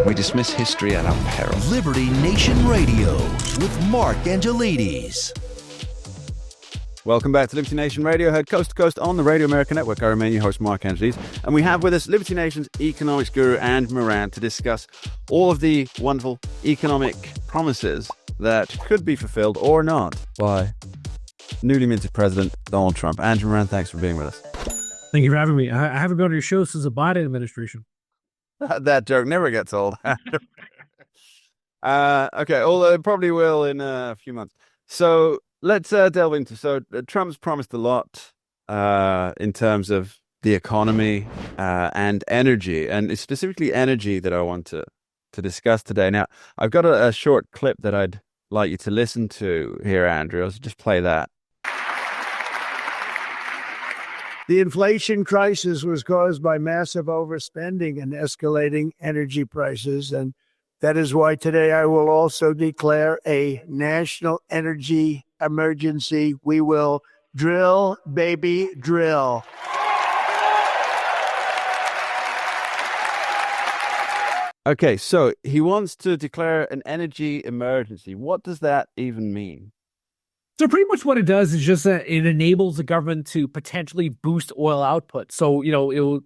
We dismiss history at our peril. Liberty Nation Radio with Mark Angelides. Welcome back to Liberty Nation Radio, heard coast to coast on the Radio America Network. I remain your host, Mark Angelides, and we have with us Liberty Nation's economics guru, Andrew Moran, to discuss all of the wonderful economic promises that could be fulfilled or not by newly minted President Donald Trump. Andrew Moran, thanks for being with us. Thank you for having me. I haven't been on your show since the Biden administration. That joke never gets old. Okay, although it probably will in a few months. So let's delve into. Trump's promised a lot in terms of the economy and energy, and it's specifically energy that I want to discuss today. Now, I've got a short clip that I'd like you to listen to here, Andrew. I'll just play that. The inflation crisis was caused by massive overspending and escalating energy prices. And that is why today I will also declare a national energy emergency. We will drill, baby, drill. Okay, so he wants to declare an energy emergency. What does that even mean? So pretty much what it does is just that it enables the government to potentially boost oil output. So, it will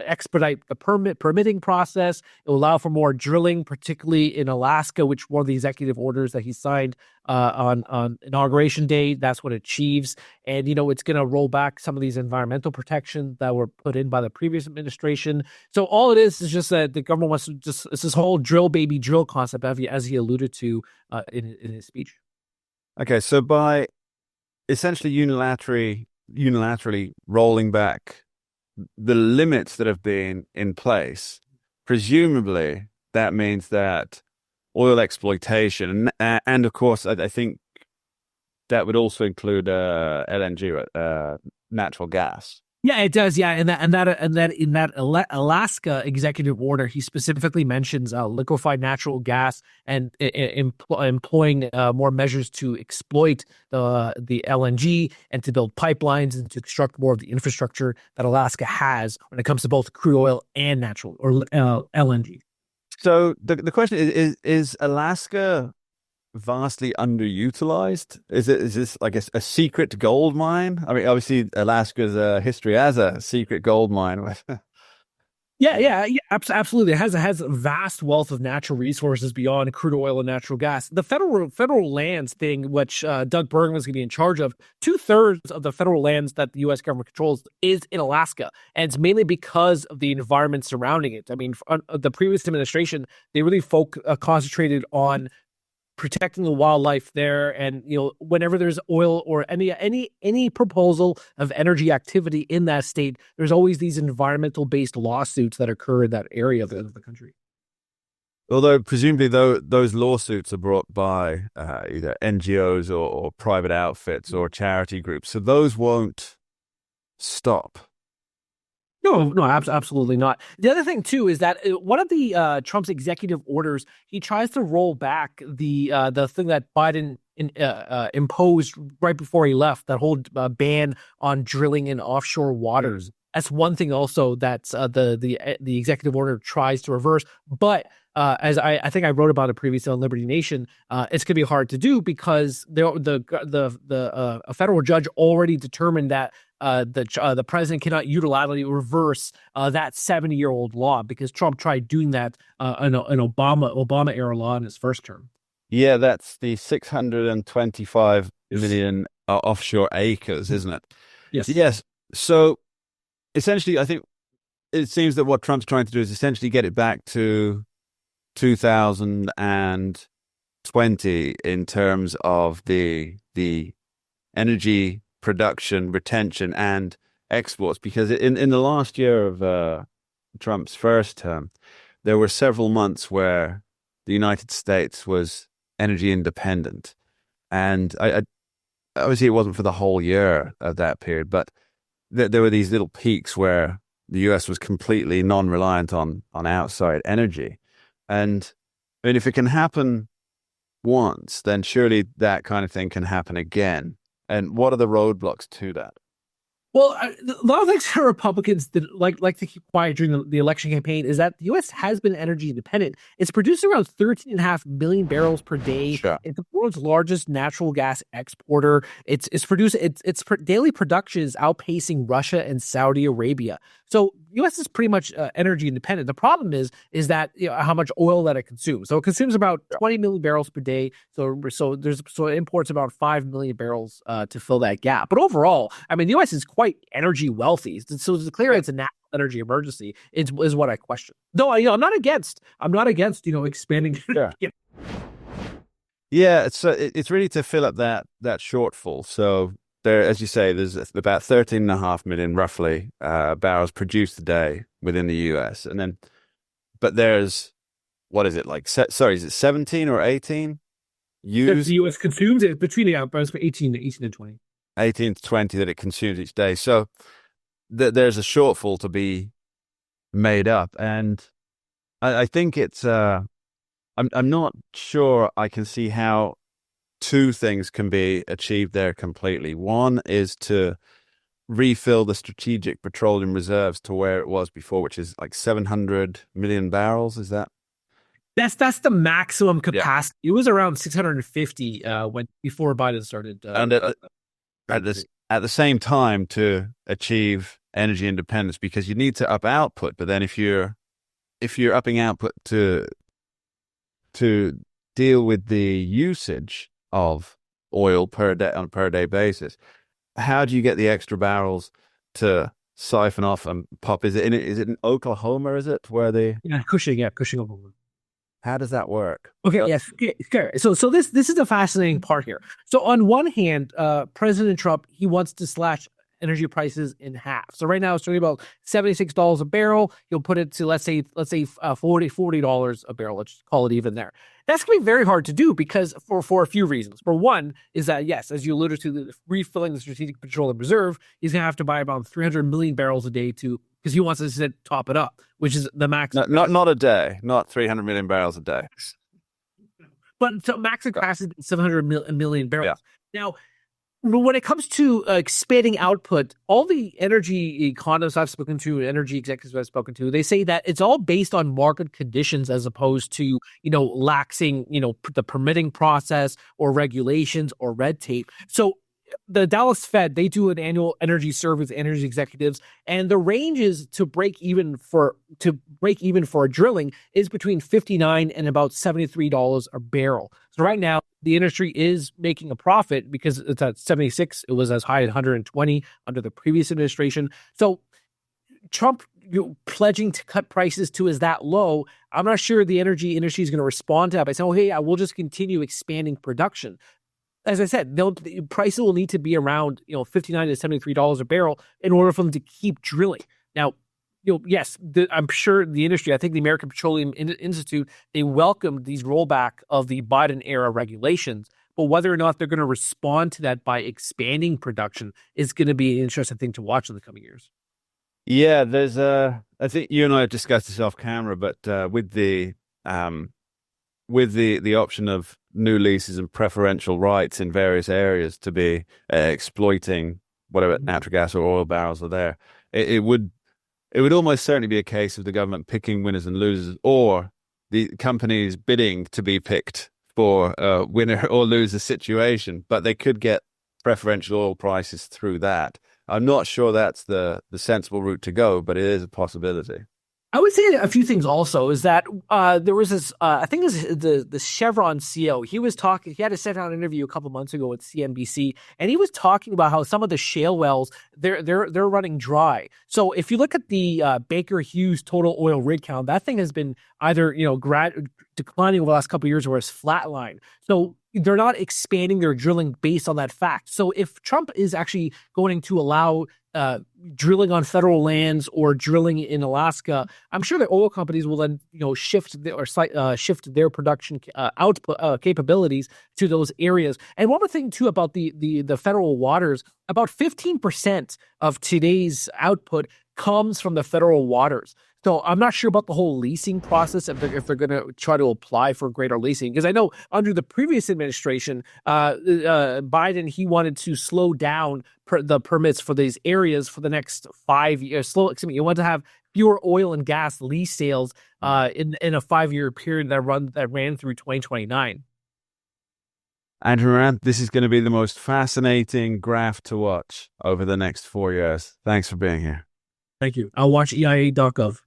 expedite the permitting process. It will allow for more drilling, particularly in Alaska, which one of the executive orders that he signed on Inauguration Day, that's what it achieves. And, it's going to roll back some of these environmental protections that were put in by the previous administration. So all it is just that the government wants to it's this whole drill, baby, drill concept, as he alluded to in his speech. Okay, so by essentially unilaterally rolling back the limits that have been in place, presumably that means that oil exploitation, and of course, I think that would also include LNG, natural gas. Yeah, it does. Yeah, and that in that Alaska executive order, he specifically mentions liquefied natural gas and employing more measures to exploit the LNG and to build pipelines and to construct more of the infrastructure that Alaska has when it comes to both crude oil and natural or LNG. So the question is Alaska vastly underutilized? Is this like a secret gold mine? I mean, obviously Alaska's history as a secret gold mine. Yeah, absolutely. It has a vast wealth of natural resources beyond crude oil and natural gas. The federal lands thing, which Doug Burgum is going to be in charge of, 2/3 of the federal lands that the U.S. government controls is in Alaska, and it's mainly because of the environment surrounding it. I mean, the previous administration, they really concentrated on protecting the wildlife there, and whenever there's oil or any proposal of energy activity in that state, there's always these environmental based lawsuits that occur in that area of the country. Although presumably those lawsuits are brought by either NGOs or private outfits or charity groups, so those won't stop. No, absolutely not. The other thing too is that one of the Trump's executive orders, he tries to roll back the thing that Biden imposed right before he left, that whole ban on drilling in offshore waters. That's one thing also that's the executive order tries to reverse. But as I think I wrote about it previously on Liberty Nation, it's going to be hard to do because a federal judge already determined that the president cannot unilaterally reverse that 70-year-old law, because Trump tried doing that in Obama era law in his first term. Yeah, that's the 625 million offshore acres, isn't it? Yes. So essentially, I think it seems that what Trump's trying to do is essentially get it back to 2020 in terms of the energy production, retention, and exports. Because in the last year of Trump's first term, there were several months where the United States was energy independent. And I obviously it wasn't for the whole year of that period, but there were these little peaks where the US was completely non-reliant on outside energy. And I mean, if it can happen once, then surely that kind of thing can happen again. And what are the roadblocks to that? Well, a lot of things that Republicans did like to keep quiet during the election campaign is that the U.S. has been energy independent. It's producing around 13.5 million barrels per day. Sure. It's the world's largest natural gas exporter. Its daily production is outpacing Russia and Saudi Arabia. So U.S. is pretty much energy independent. The problem is that how much oil that it consumes. So it consumes about 20 million barrels per day. So it imports about 5 million barrels to fill that gap. But overall, I mean, the U.S. is quite energy wealthy. So to declare it's a national energy emergency is what I question. Though I'm not against expanding. Sure. Yeah, it's really to fill up that shortfall. So there, as you say, there's about 13.5 million roughly barrels produced a day within the US, and then, but there's, what is it like? Sorry, is it 17 or 18 used? The U.S. consumes it between 18 and 20. 18 to 20 that it consumes each day. So there's a shortfall to be made up, and I think it's. I'm not sure I can see how two things can be achieved there completely. One is to refill the strategic petroleum reserves to where it was before, which is like 700 million barrels. Is that? That's the maximum capacity. Yeah. It was around 650 before Biden started. And at the same time, to achieve energy independence, because you need to up output. But then if you're upping output to deal with the usage of oil per day on a per day basis, how do you get the extra barrels to siphon off and pop? Is it in Oklahoma? Is it where they? Yeah, Cushing, Oklahoma. How does that work? Okay, yes. Okay. So this is the fascinating part here. So on one hand, President Trump, he wants to slash energy prices in half. So right now it's talking about $76 a barrel. He'll put it to let's say $40 a barrel. Let's just call it even there. That's going to be very hard to do because for a few reasons. For one is that, yes, as you alluded to, refilling the strategic petroleum reserve, he's going to have to buy about 300 million barrels a day because he wants to top it up, which is the max. Not a day, not 300 million barrels a day. But so max capacity is 700 million barrels. Yeah. Now, when it comes to expanding output, all the energy economists I've spoken to, energy executives I've spoken to, they say that it's all based on market conditions as opposed to, laxing, the permitting process or regulations or red tape. So the Dallas Fed, they do an annual energy survey with energy executives, and the range is to break even for drilling is between $59 and about $73 a barrel. So right now, the industry is making a profit because it's at 76. It was as high as 120 under the previous administration. So Trump pledging to cut prices to is that low. I'm not sure the energy industry is going to respond to that by saying, hey, I will just continue expanding production. As I said, the prices will need to be around $59 to $73 a barrel in order for them to keep drilling. Now, yes, I'm sure the industry, I think the American Petroleum Institute, they welcomed these rollback of the Biden era regulations, but whether or not they're going to respond to that by expanding production is going to be an interesting thing to watch in the coming years. Yeah, there's I think you and I have discussed this off camera, but with the option of new leases and preferential rights in various areas to be exploiting whatever natural gas or oil barrels are there, it would almost certainly be a case of the government picking winners and losers, or the companies bidding to be picked for a winner or loser situation. But they could get preferential oil prices through that. I'm not sure that's the sensible route to go, but it is a possibility. I would say a few things also is that there was this, I think it was the Chevron CEO. He had a sit-down interview a couple months ago with CNBC, and he was talking about how some of the shale wells, they're running dry. So if you look at the Baker Hughes total oil rig count, that thing has been either, declining over the last couple of years or has flatlined. So they're not expanding their drilling based on that fact. So if Trump is actually going to allow drilling on federal lands or drilling in Alaska, I'm sure the oil companies will then shift their production output capabilities to those areas. And one other thing too about the federal waters, about 15% of today's output comes from the federal waters. So I'm not sure about the whole leasing process if they're going to try to apply for greater leasing, because I know under the previous administration, Biden, he wanted to slow down the permits for these areas for the next 5 years. You want to have fewer oil and gas lease sales in a 5-year period that ran through 2029. Andrew Moran, this is going to be the most fascinating graph to watch over the next 4 years. Thanks for being here. Thank you. I'll watch EIA.gov.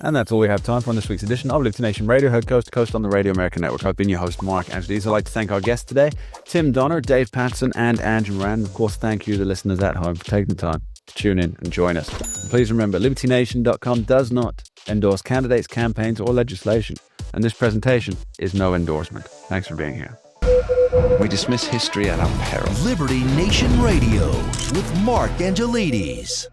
And that's all we have time for on this week's edition of Live to Nation Radio, heard coast to coast on the Radio America Network. I've been your host, Mark Angelides. I'd like to thank our guests today, Tim Donner, Dave Patterson, and Andrew Moran. And of course, thank you, the listeners at home, for taking the time to tune in and join us. And please remember, LibertyNation.com does not endorse candidates, campaigns, or legislation. And this presentation is no endorsement. Thanks for being here. We dismiss history at our peril. Liberty Nation Radio with Mark Angelides.